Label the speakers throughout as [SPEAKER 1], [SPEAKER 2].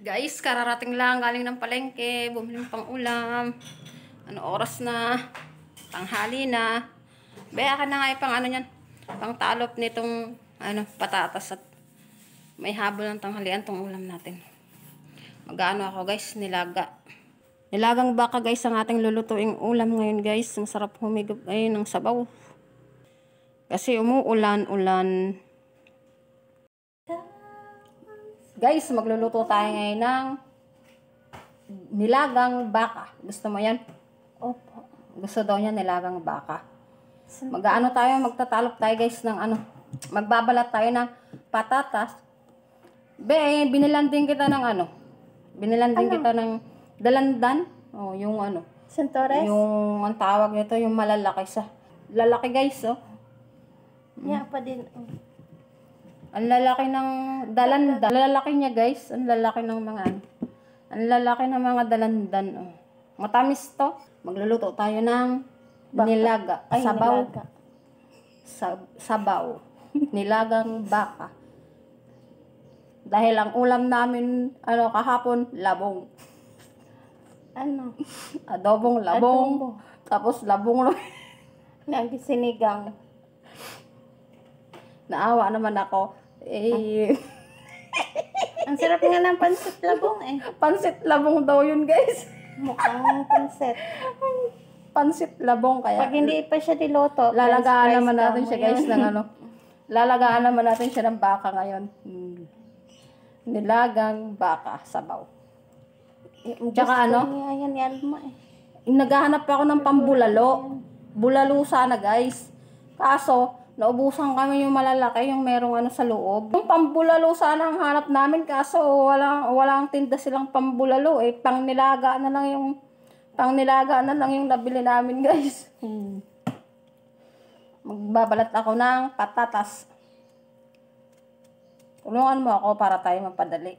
[SPEAKER 1] Guys, kararating lang galing ng palengke, bumili ng pang-ulam. Ano oras na? Tanghali na. Akin na nga yung pang ano niyan, pang talop nitong patatas at may habol ng tanghalian tong ulam natin. Mag-ano ako guys, nilaga. Nilagang baka guys ang ating lulutuing ulam ngayon guys. Masarap humigop ngayon ng sabaw. Kasi umuulan-ulan. Guys, magluluto tayo ngayon ng nilagang baka. Gusto mo yan?
[SPEAKER 2] Opo.
[SPEAKER 1] Gusto daw niya nilagang baka. Mag-ano tayo, magtatalop tayo guys ng magbabalat tayo ng patatas. Binilan din kita ng Binilan din kita ng dalandan. Oh, yung
[SPEAKER 2] Santores?
[SPEAKER 1] yung ang tawag nito, yung malalaki sa. Lalaki guys, oh.
[SPEAKER 2] Niya pa din.
[SPEAKER 1] Ang lalaki ng dalandan. Lalaki niya guys. Ang lalaki ng mga Ang lalaki ng mga dalandan. Oh. Matamis to. Magluluto tayo ng nilaga.
[SPEAKER 2] Ay,
[SPEAKER 1] Sabaw.
[SPEAKER 2] nilaga.
[SPEAKER 1] Sabaw. Nilagang baka. Dahil ang ulam namin kahapon, labong. Adobong labong.
[SPEAKER 2] Adobo.
[SPEAKER 1] Tapos labong.
[SPEAKER 2] Lagi sinigang.
[SPEAKER 1] Naawa naman ako.
[SPEAKER 2] Ang sarap nga ng pansit labong eh.
[SPEAKER 1] Pansit labong daw yun guys.
[SPEAKER 2] Mukhang pansit.
[SPEAKER 1] Pansit labong kaya.
[SPEAKER 2] Pag hindi pa siya niloto,
[SPEAKER 1] Lalagaan naman natin siya guys ng Lalagaan naman natin siya ng baka ngayon. Nilagang baka, sabaw. Tsaka
[SPEAKER 2] Yan ni Alma eh.
[SPEAKER 1] Naghahanap ako ng pambulalo. Bulalo sana guys. Kaso, naubusan kami yung malalaki, yung merong sa loob. Yung pambulalo sana ang hanap namin, kaso walang tinda silang pambulalo eh. Pangnilaga na lang yung nabili namin guys. Magbabalat ako ng patatas. Tulungan mo ako para tayo mapadali.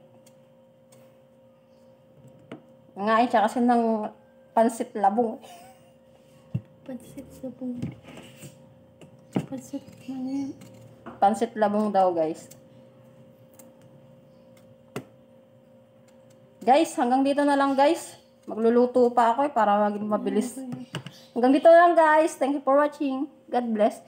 [SPEAKER 1] Ngain siya kasi ng pansit labong.
[SPEAKER 2] Pansit labong. Pansit man yan.
[SPEAKER 1] Pansit labong daw guys. Guys, hanggang dito na lang guys. Magluluto pa ako para maging mabilis. Hanggang dito na lang guys. Thank you for watching. God bless.